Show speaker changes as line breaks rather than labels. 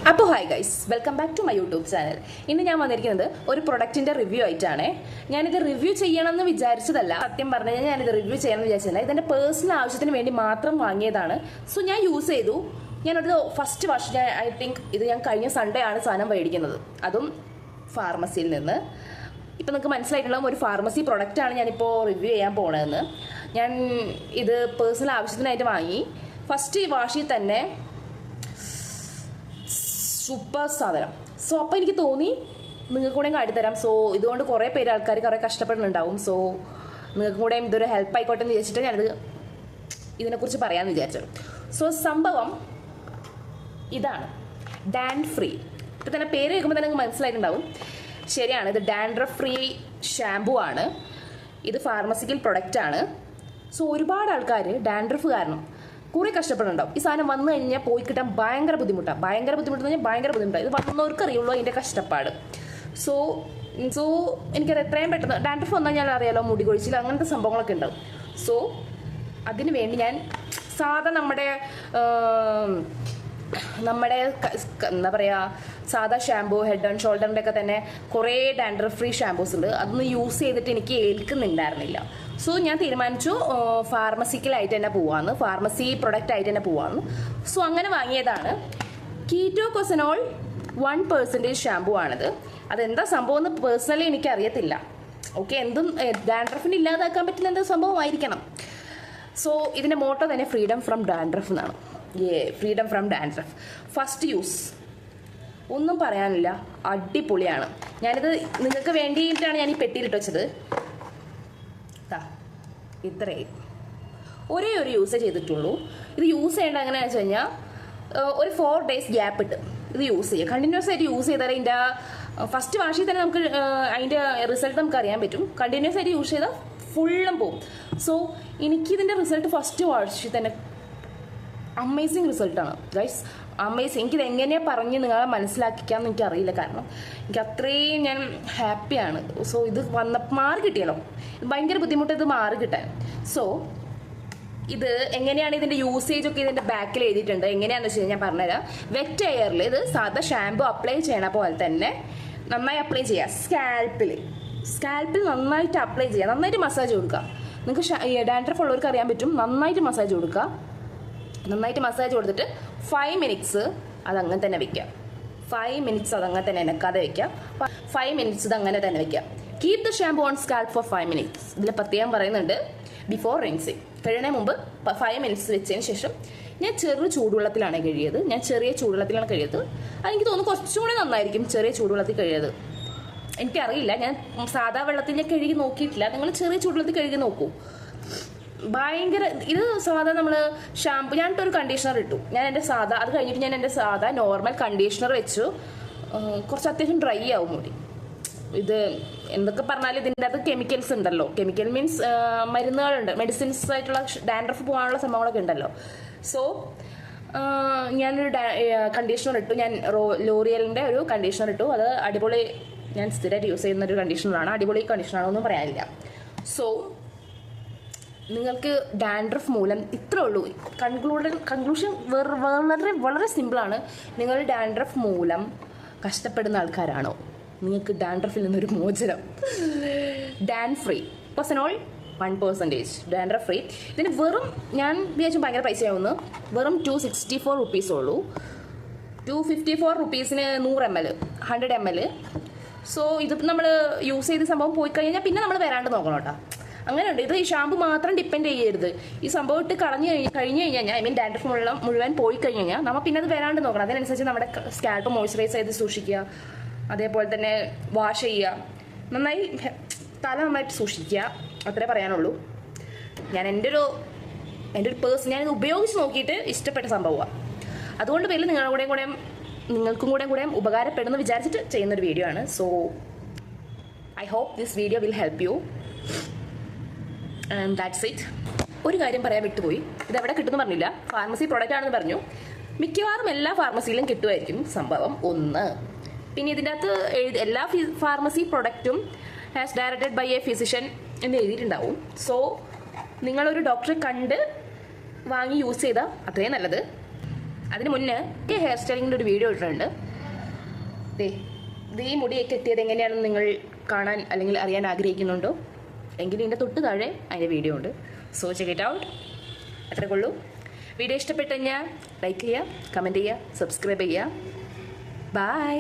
അപ്പോൾ hi guys, welcome back to my YouTube channel. ഇന്ന് ഞാൻ വന്നിരിക്കുന്നത് ഒരു പ്രൊഡക്റ്റിന്റെ റിവ്യൂ ആയിട്ടാണ്. ഞാനിത് റിവ്യൂ ചെയ്യണമെന്ന് വിചാരിച്ചതല്ല. സത്യം പറഞ്ഞു കഴിഞ്ഞാൽ ഞാനിത് റിവ്യൂ ചെയ്യണമെന്ന് വിചാരിച്ചതല്ല. ഇതെന്റെ പേഴ്സണൽ ആവശ്യത്തിന് വേണ്ടി മാത്രം വാങ്ങിയതാണ്. സോ ഞാൻ യൂസ് ചെയ്തു. ഞാനൊരു ഫസ്റ്റ് വാഷ് ഐ തിങ്ക് ഇത് ഞാൻ കഴിഞ്ഞ സൺഡേ ആണ് സാധനം മേടിക്കുന്നത്, അതും ഫാർമസിയിൽ നിന്ന്. ഇപ്പം നിങ്ങൾക്ക് മനസ്സിലായിട്ടുണ്ടാകും ഒരു ഫാർമസി പ്രൊഡക്റ്റാണ് ഞാനിപ്പോൾ റിവ്യൂ ചെയ്യാൻ പോണതെന്ന്. ഞാൻ ഇത് പേഴ്സണൽ ആവശ്യത്തിനായിട്ട് വാങ്ങി. ഫസ്റ്റ് വാഷിൽ തന്നെ സൂപ്പർ സാധനം. സോ അപ്പോൾ എനിക്ക് തോന്നി നിങ്ങൾക്ക് കൂടെ കാട്ടിത്തരാം. സോ ഇതുകൊണ്ട് കുറേ പേര് ആൾക്കാർ കുറേ കഷ്ടപ്പെടുന്നുണ്ടാവും. സോ നിങ്ങൾക്ക് കൂടെ ഇതൊരു ഹെൽപ്പ് ആയിക്കോട്ടെ എന്ന് വിചാരിച്ചിട്ട് ഞാനിത് ഇതിനെക്കുറിച്ച് പറയാമെന്ന് വിചാരിച്ചത്. സോ സംഭവം ഇതാണ്, ഡാൻ ഫ്രീ. ഇപ്പം തന്നെ പേര് കേൾക്കുമ്പോൾ തന്നെ നിങ്ങൾക്ക് മനസ്സിലായിട്ടുണ്ടാവും. ശരിയാണ്, ഇത് ഡാൻഡ്രഫ് ഫ്രീ ഷാമ്പു ആണ്. ഇത് ഫാർമസിക്കൽ പ്രൊഡക്റ്റാണ്. സോ ഒരുപാട് ആൾക്കാർ ഡാൻഡ്രഫ് കാരണം കുറേ കഷ്ടപ്പെടുന്നുണ്ടാവും. ഈ സാധനം വന്നു കഴിഞ്ഞാൽ പോയി കിട്ടാൻ ഭയങ്കര ബുദ്ധിമുട്ടാണ്. ഭയങ്കര ബുദ്ധിമുട്ടാണ്. ഇത് വന്നവർക്ക് അറിയുള്ളൂ അതിൻ്റെ കഷ്ടപ്പാട്. സോ എനിക്കത് എത്രയും പെട്ടെന്ന് ഡാൻഡ്രഫ് വന്നാൽ ഞാൻ അറിയാലോ, മുടി കൊഴിച്ചിൽ അങ്ങനത്തെ സംഭവങ്ങളൊക്കെ ഉണ്ടാവും. സോ അതിന് വേണ്ടി ഞാൻ സാധാ നമ്മുടെ എന്താ പറയുക, സാധാ ഷാമ്പൂ ഹെഡ് ആൻഡ് ഷോൾഡറിൻ്റെ ഒക്കെ തന്നെ കുറേ ഡാൻഡ്രഫ് ഫ്രീ ഷാമ്പൂസ് ഉണ്ട്. അതൊന്നും യൂസ് ചെയ്തിട്ട് എനിക്ക് ഏൽക്കുന്നുണ്ടായിരുന്നില്ല. സോ ഞാൻ തീരുമാനിച്ചു ഫാർമസിക്കലായിട്ട് തന്നെ പോവാന്ന്, ഫാർമസി പ്രൊഡക്റ്റ് ആയിട്ട് തന്നെ പോവാന്ന്. സോ അങ്ങനെ വാങ്ങിയതാണ്. കീറ്റോകൊസനോൾ 1% ഷാമ്പൂ ആണിത്. അതെന്താ സംഭവം എന്ന് പേഴ്സണലി എനിക്ക് അറിയത്തില്ല. ഓക്കെ, എന്തും ഡാൻഡ്രഫിന് ഇല്ലാതാക്കാൻ പറ്റുന്ന എന്തോ സംഭവമായിരിക്കണം. സോ ഇതിൻ്റെ മോട്ടോ തന്നെ ഫ്രീഡം ഫ്രം ഡാൻഡ്രഫ് എന്നാണ്. Freedom from dandruff. First use ഒന്നും പറയാനില്ല, അടിപൊളിയാണ്. ഞാനിത് നിങ്ങൾക്ക് വേണ്ടിയിട്ടാണ് ഞാൻ ഈ പെട്ടിയിലിട്ട് വെച്ചത്. ഇത്രയും ഒരേ ഒരു യൂസേ ചെയ്തിട്ടുള്ളൂ. ഇത് യൂസ് ചെയ്യേണ്ട എങ്ങനെയാണെന്ന് വെച്ച് കഴിഞ്ഞാൽ ഒരു 4 days ഗ്യാപ്പ് ഇട്ട് ഇത് യൂസ് ചെയ്യുക. കണ്ടിന്യൂസ് ആയിട്ട് യൂസ് ചെയ്താൽ അതിൻ്റെ ഫസ്റ്റ് വാഷിൽ തന്നെ നമുക്ക് അതിൻ്റെ റിസൾട്ട് നമുക്ക് അറിയാൻ പറ്റും. കണ്ടിന്യൂസ് ആയിട്ട് യൂസ് ചെയ്താൽ ഫുള്ളും പോകും. സോ എനിക്കിതിൻ്റെ റിസൾട്ട് ഫസ്റ്റ് വാഷിൽ തന്നെ അമേസിങ് റിസൾട്ടാണ് ഗൈസ്, അമേസിങ്. എനിക്കിത് എങ്ങനെയാണ് പറഞ്ഞ് നിങ്ങളെ മനസ്സിലാക്കിക്കാമെന്ന് എനിക്കറിയില്ല, കാരണം എനിക്ക് അത്രയും ഞാൻ ഹാപ്പിയാണ്. സോ ഇത് മാറി കിട്ടിയല്ലോ, ഭയങ്കര ബുദ്ധിമുട്ട് ഇത് മാറി കിട്ടാൻ. സോ ഇത് എങ്ങനെയാണ് ഇതിൻ്റെ യൂസേജ് ഒക്കെ ഇതിൻ്റെ ബാക്കിൽ എഴുതിയിട്ടുണ്ട്. എങ്ങനെയാണെന്ന് വെച്ച് കഴിഞ്ഞാൽ ഞാൻ പറഞ്ഞുതരാം. വെറ്റ് എയറിൽ ഇത് സാധാ ഷാമ്പു അപ്ലൈ ചെയ്യണ പോലെ തന്നെ നന്നായി അപ്ലൈ ചെയ്യുക. സ്കാൽപ്പിൽ നന്നായിട്ട് അപ്ലൈ ചെയ്യുക, നന്നായിട്ട് മസാജ് കൊടുക്കുക. നിങ്ങൾക്ക് ഡാൻഡ്രഫ് ഉള്ളവർക്ക് അറിയാൻ പറ്റും. നന്നായിട്ട് മസാജ് കൊടുക്കുക. നന്നായിട്ട് മസാജ് കൊടുത്തിട്ട് 5 minutes അതങ്ങനെ തന്നെ വെക്കാം. 5 minutes അതങ്ങനെ തന്നെ എനക്കാതെ വെക്കാം. 5 minutes ഇതങ്ങനെ തന്നെ വെക്കാം. Keep the shampoo on scalp for 5 minutes. ഇതിൽ പ്രത്യേകം പറയുന്നുണ്ട് ബിഫോർ റിൻസിങ്, കഴിയണ മുമ്പ് 5 minutes വെച്ചതിന് ശേഷം. ഞാൻ ചെറു ചൂടുവെള്ളത്തിലാണ് കഴിയത്. അതെനിക്ക് തോന്നുന്നു കുറച്ചും കൂടെ നന്നായിരിക്കും ചെറിയ ചൂടുവെള്ളത്തിൽ കഴിയത്. എനിക്കറിയില്ല, ഞാൻ സാധാ വെള്ളത്തിൽ ഞാൻ കഴുകി നോക്കിയിട്ടില്ല. നിങ്ങൾ ചെറിയ ചൂടുവെള്ളത്തിൽ കഴുകി നോക്കൂ. ഭയങ്കര ഇത് സാധാ നമ്മൾ ഷാമ്പു, ഞാനിട്ടൊരു കണ്ടീഷണർ ഇട്ടു. അത് കഴിഞ്ഞിട്ട് ഞാൻ എൻ്റെ സാധാ നോർമൽ കണ്ടീഷണർ വെച്ചു. കുറച്ച് അത്യാവശ്യം ഡ്രൈ ആവും മുടി. ഇത് എന്തൊക്കെ പറഞ്ഞാലും ഇതിൻ്റെ അകത്ത് കെമിക്കൽസ് ഉണ്ടല്ലോ. കെമിക്കൽ മീൻസ് മരുന്നുകളുണ്ട്, മെഡിസിൻസ് ആയിട്ടുള്ള ഡാൻഡ്രഫ് പോകാനുള്ള സംഭവങ്ങളൊക്കെ ഉണ്ടല്ലോ. സോ ഞാനൊരു കണ്ടീഷണർ ഇട്ടു. ഞാൻ ലോറിയലിൻ്റെ ഒരു കണ്ടീഷണർ ഇട്ടു. അത് അടിപൊളി, ഞാൻ സ്ഥിരമായിട്ട് യൂസ് ചെയ്യുന്നൊരു കണ്ടീഷണറാണ്. അടിപൊളി കണ്ടീഷണറാണെന്നൊന്നും പറയാനില്ല. സോ നിങ്ങൾക്ക് ഡാൻഡ്രഫ് മൂലം ഇത്രേ ഉള്ളൂ. കൺക്ലൂഷൻ വളരെ സിമ്പിളാണ്. നിങ്ങൾ ഡാൻഡ്രഫ് മൂലം കഷ്ടപ്പെടുന്ന ആൾക്കാരാണോ, നിങ്ങൾക്ക് ഡാൻഡ്രഫിൽ നിന്നൊരു മോചനം. ഡാൻ ഫ്രീ കൊസനോൾ 1% ഡാൻഡ്രഫ് ഫ്രീ. ഇതിന് വെറും, ഞാൻ വിചാരിച്ചു ഭയങ്കര പൈസയാവുന്നു, വെറും 264 rupees ഉള്ളൂ. 254 rupeesന് 100 ml 100 ml. സോ ഇത് നമ്മൾ യൂസ് ചെയ്ത സംഭവം പോയി കഴിഞ്ഞാൽ പിന്നെ നമ്മൾ വരാണ്ട് നോക്കണം കേട്ടോ. അങ്ങനെയുണ്ട്. ഇത് ഈ ഷാമ്പു മാത്രം ഡിപ്പെൻഡ് ചെയ്യരുത്. ഈ സംഭവം ഇട്ട് കഴിഞ്ഞ് കഴിഞ്ഞാൽ, ഐ മീൻ ഡാൻഡ്രഫ് മുഴുവൻ പോയി കഴിഞ്ഞാൽ നമ്മൾ പിന്നെ അത് വരാണ്ട് നോക്കണം. അതിനനുസരിച്ച് നമ്മുടെ സ്കാൽപ്പ് മോയ്സ്ചറൈസ് ചെയ്ത് സൂക്ഷിക്കുക. അതേപോലെ തന്നെ വാഷ് ചെയ്യുക, നന്നായി തല നന്നായിട്ട് സൂക്ഷിക്കുക. അത്രേ പറയാനുള്ളൂ. ഞാൻ എൻ്റെ ഒരു ഞാനിത് ഉപയോഗിച്ച് നോക്കിയിട്ട് ഇഷ്ടപ്പെട്ട സംഭവമാണ്. അതുകൊണ്ട് പേരിൽ നിങ്ങൾക്കും കൂടെ ഉപകാരപ്പെടുന്നു വിചാരിച്ചിട്ട് ചെയ്യുന്നൊരു വീഡിയോ ആണ്. So I hope this video will help you. And that's it. ഒരു കാര്യം പറയാൻ വിട്ടുപോയി. ഇത് എവിടെ കിട്ടുമെന്ന് പറഞ്ഞില്ല. ഫാർമസി പ്രോഡക്റ്റ് ആണെന്ന് പറഞ്ഞു. മിക്കവാറും എല്ലാ ഫാർമസിയിലും കിട്ടുമായിരിക്കും സംഭവം 1. പിന്നെ ഇതിൻ്റെ അകത്ത് എല്ലാ ഫാർമസി പ്രൊഡക്റ്റും has directed by a physician എന്ന് എഴുതിയിട്ടുണ്ടാവും. സോ നിങ്ങളൊരു ഡോക്ടറെ കണ്ട് വാങ്ങി യൂസ് ചെയ്താൽ അത്രയും നല്ലത്. അതിന് മുന്നേ ഈ ഹെയർ സ്റ്റൈലിങ്ങിൻ്റെ ഒരു വീഡിയോ ഇട്ടിട്ടുണ്ട്. ഈ മുടിയൊക്കെ കെട്ടിയത് എങ്ങനെയാണെന്ന് നിങ്ങൾ കാണാൻ അല്ലെങ്കിൽ അറിയാൻ ആഗ്രഹിക്കുന്നുണ്ടോ എങ്കിൽ ഇതിൻ്റെ തൊട്ട് താഴെ അതിൻ്റെ വീഡിയോ ഉണ്ട്. So check it out. അത്രേ ഉള്ളൂ. വീഡിയോ ഇഷ്ടപ്പെട്ടു കഴിഞ്ഞാൽ ലൈക്ക് ചെയ്യുക, കമൻറ്റ് ചെയ്യുക, സബ്സ്ക്രൈബ് ചെയ്യുക. ബൈ.